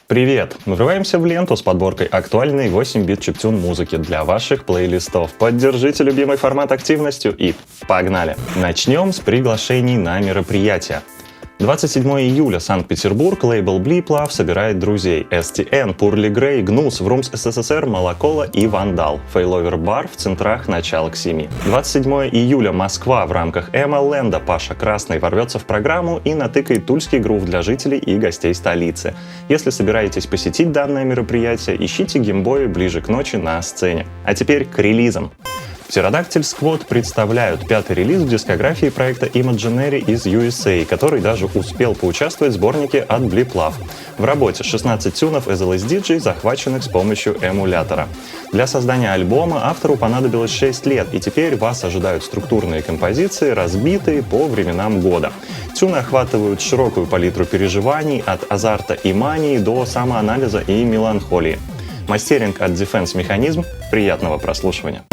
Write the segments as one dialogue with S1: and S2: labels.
S1: Привет! Мы врываемся в ленту с подборкой актуальной 8-бит чиптюн музыки для ваших плейлистов. Поддержите любимый формат активностью и погнали! Начнем с приглашений на мероприятия. 27 июля, Санкт-Петербург, лейбл Bliplove собирает друзей. STN, Poorly Grey, Гнус, Врумс СССР, Молокола и Вандал. Фейловер бар в центрах начала к 7. 27 июля, Москва, в рамках ML Land Паша Красный ворвется в программу и натыкает тульский грув для жителей и гостей столицы. Если собираетесь посетить данное мероприятие, ищите геймбои ближе к ночи на сцене. А теперь к релизам. Pterodactyl Squad представляют 5-й релиз в дискографии проекта Imaginary из USA, который даже успел поучаствовать в сборнике от Bliplove. В работе 16 тюнов из LSDJ, захваченных с помощью эмулятора. Для создания альбома автору понадобилось 6 лет, и теперь вас ожидают структурные композиции, разбитые по временам года. Тюны охватывают широкую палитру переживаний, от азарта и мании до самоанализа и меланхолии. Мастеринг от Defense Mechanism. Приятного прослушивания.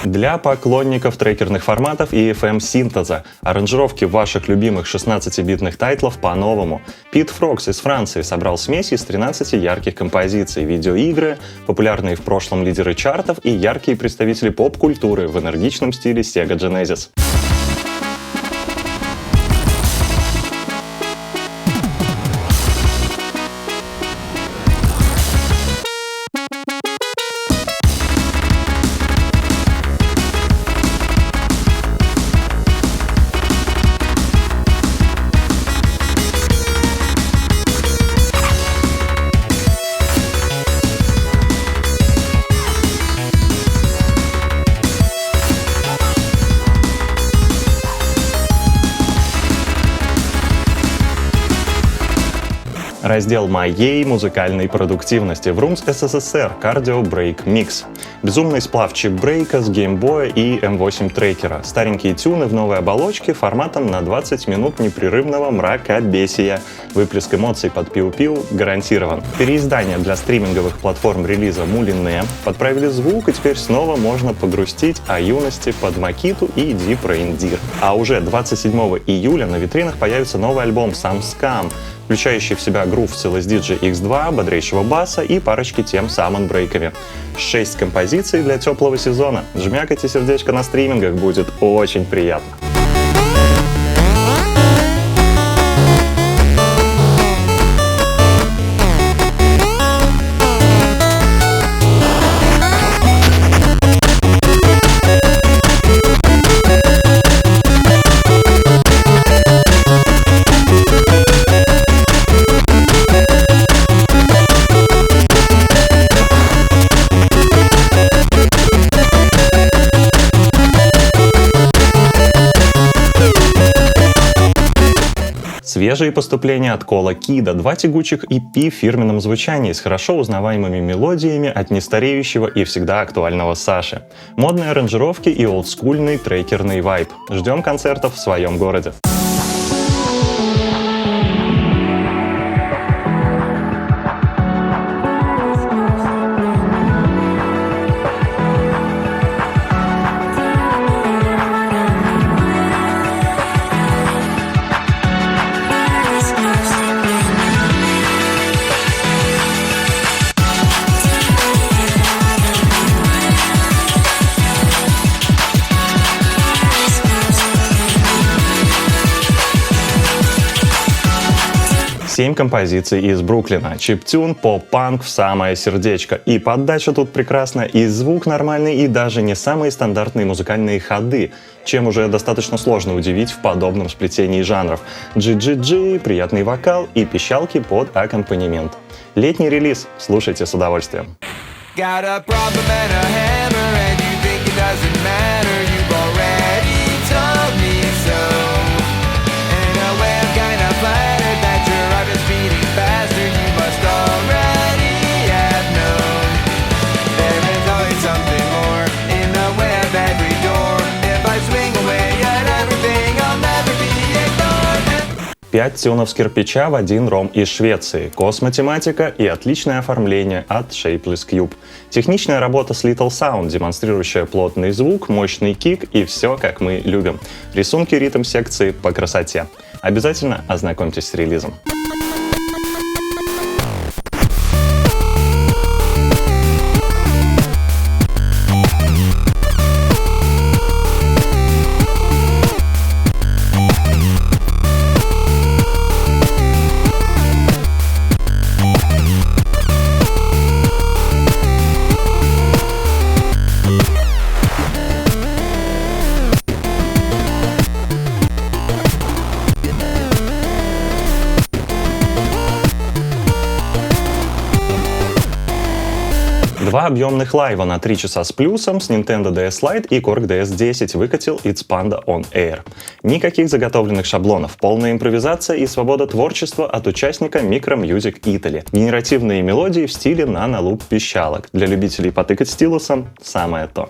S1: Для поклонников трекерных форматов и FM-синтеза. Аранжировки ваших любимых 16-битных тайтлов по-новому. Pete Frogs из Франции собрал смесь из 13 ярких композиций, видеоигры, популярные в прошлом лидеры чартов и яркие представители поп-культуры в энергичном стиле Sega Genesis. Раздел моей музыкальной продуктивности. Врумс СССР Cardio Break Mix. Безумный сплав чип-брейка с геймбоя и M8 трекера. Старенькие тюны в новой оболочке форматом на 20 минут непрерывного мракобесия. Выплеск эмоций под пиу-пиу гарантирован. Переиздание для стриминговых платформ релиза Мулине. Подправили звук, и теперь снова можно погрустить о юности под Макиту и Deep Reindeer. А уже 27 июля на витринах появится новый альбом Some Scum, включающий в себя грув с LSDJ X2, бодрейшего баса и парочки тем с амон-брейками. 6 композиций для теплого сезона. Жмякайте сердечко на стримингах, будет очень приятно. Свежие поступления от Кола Кида, 2 тягучих EP в фирменном звучании с хорошо узнаваемыми мелодиями от нестареющего и всегда актуального Саши. Модные аранжировки и олдскульный трекерный вайб. Ждем концертов в своем городе. Семь композиций из Бруклина. Чиптюн, поп-панк в самое сердечко. И подача тут прекрасная, и звук нормальный, и даже не самые стандартные музыкальные ходы, чем уже достаточно сложно удивить в подобном сплетении жанров. GGG, приятный вокал и пищалки под аккомпанемент. Летний релиз. Слушайте с удовольствием.
S2: That you're
S1: 5 тюнов с кирпича в 1 ром из Швеции, космотематика и отличное оформление от Shapeless Cube. Техничная работа с Little Sound, демонстрирующая плотный звук, мощный кик и все, как мы любим. Рисунки ритм-секции по красоте. Обязательно ознакомьтесь с релизом. Два объемных лайва на 3 часа с плюсом с Nintendo DS Lite и Korg DS10 выкатил It's Panda On Air. Никаких заготовленных шаблонов, полная импровизация и свобода творчества от участника Micro Music Italy. Генеративные мелодии в стиле nano-loop пищалок. Для любителей потыкать стилусом самое то.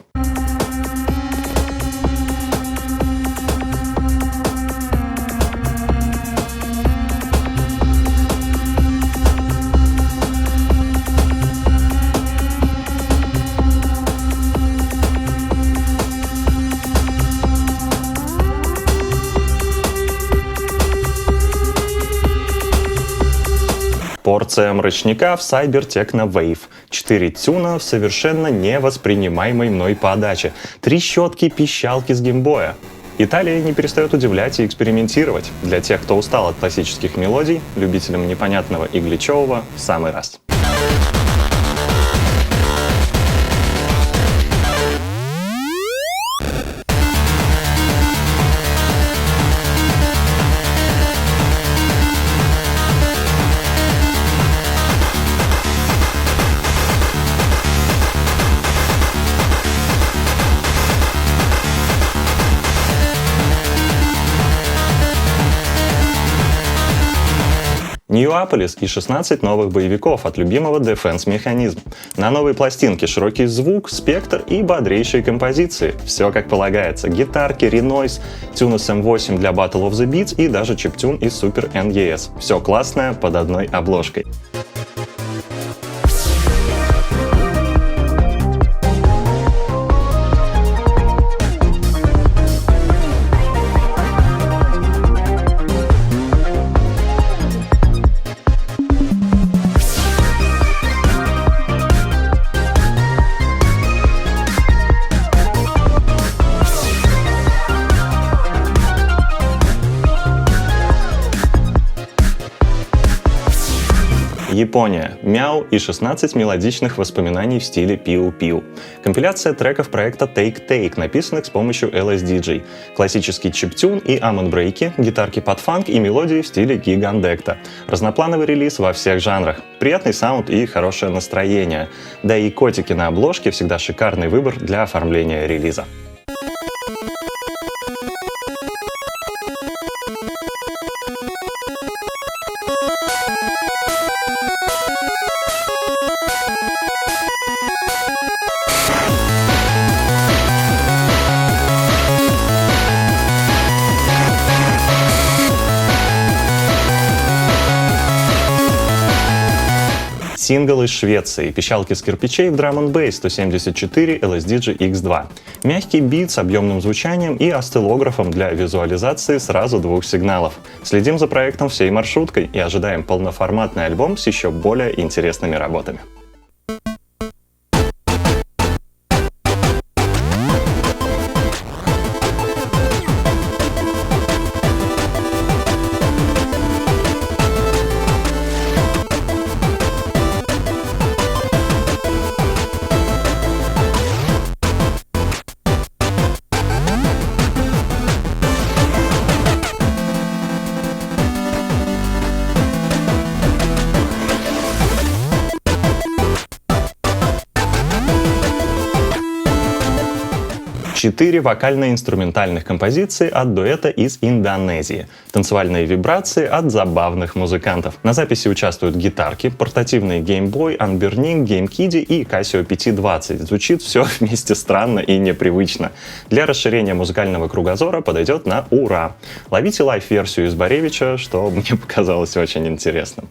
S1: Порция мрачника в Cyber Techno Wave. 4 тюна в совершенно невоспринимаемой мной подаче. 3 щетки пищалки с геймбоя. Италия не перестает удивлять и экспериментировать. Для тех, кто устал от классических мелодий, любителям непонятного и гличевого в самый раз. Neopolis и 16 новых боевиков от любимого Defense Mechanism. На новой пластинке широкий звук, спектр и бодрейшие композиции. Все как полагается. Гитарки, ренойз, тюны SM8 для Battle of the Beats и даже чиптюн из Super NES. Все классное под одной обложкой. Япония. Мяу и 16 мелодичных воспоминаний в стиле пиу-пиу. Компиляция треков проекта Take Take, написанных с помощью LSDJ. Классический чиптюн и амон-брейки, гитарки под фанк и мелодии в стиле гигандекта. Разноплановый релиз во всех жанрах. Приятный саунд и хорошее настроение. Да и котики на обложке всегда шикарный выбор для оформления релиза. Сингл из Швеции, пищалки с кирпичей в Drum and Bass 174 LSDJ X2. Мягкий бит с объемным звучанием и осциллографом для визуализации сразу 2 сигналов. Следим за проектом всей маршруткой и ожидаем полноформатный альбом с еще более интересными работами. 4 вокально-инструментальных композиции от дуэта из Индонезии, танцевальные вибрации от забавных музыкантов. На записи участвуют гитарки, портативные Game Boy, Anbernic, GameKiddy и Casio PT-20. Звучит все вместе странно и непривычно. Для расширения музыкального кругозора подойдет на ура. Ловите лайв-версию из Боревича, что мне показалось очень интересным.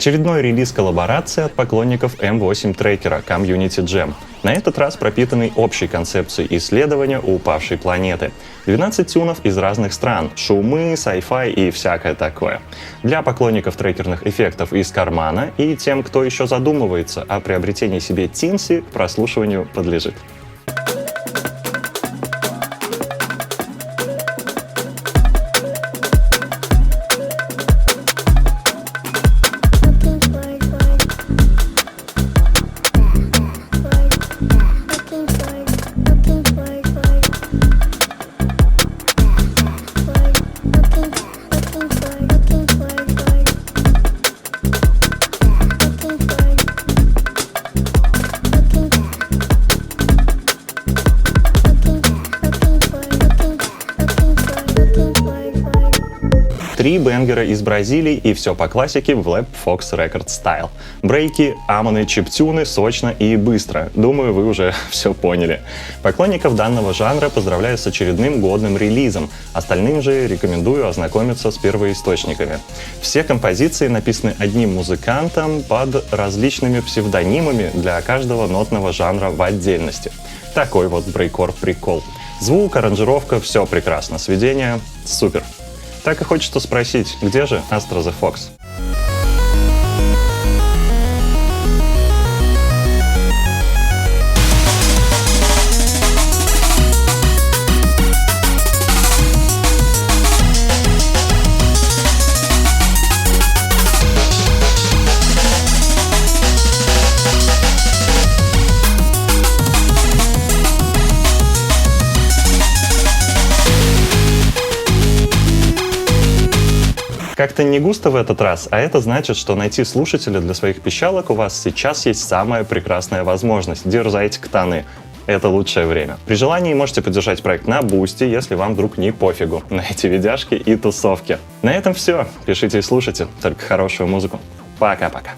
S1: Очередной релиз коллаборации от поклонников M8 трекера Community Jam. На этот раз пропитанный общей концепцией исследования упавшей планеты. 12 тюнов из разных стран, шумы, sci-fi и всякое такое. Для поклонников трекерных эффектов из кармана и тем, кто еще задумывается о приобретении себе Тинси, к прослушиванию подлежит. Три бенгера из Бразилии и все по классике в Lab Fox Record Style. Брейки, аманы, чиптюны, сочно и быстро. Думаю, вы уже все поняли. Поклонников данного жанра поздравляю с очередным годным релизом. Остальным же рекомендую ознакомиться с первоисточниками. Все композиции написаны одним музыкантом под различными псевдонимами для каждого нотного жанра в отдельности. Такой вот брейкор прикол. Звук, аранжировка, все прекрасно. Сведение супер. Так и хочется спросить, где же Astro the Fox? Как-то не густо в этот раз, а это значит, что найти слушателя для своих пищалок у вас сейчас есть самая прекрасная возможность. Дерзайте ктаны. Это лучшее время. При желании можете поддержать проект на Бусти, если вам вдруг не пофигу на эти видяшки и тусовки. На этом все. Пишите и слушайте, только хорошую музыку. Пока-пока.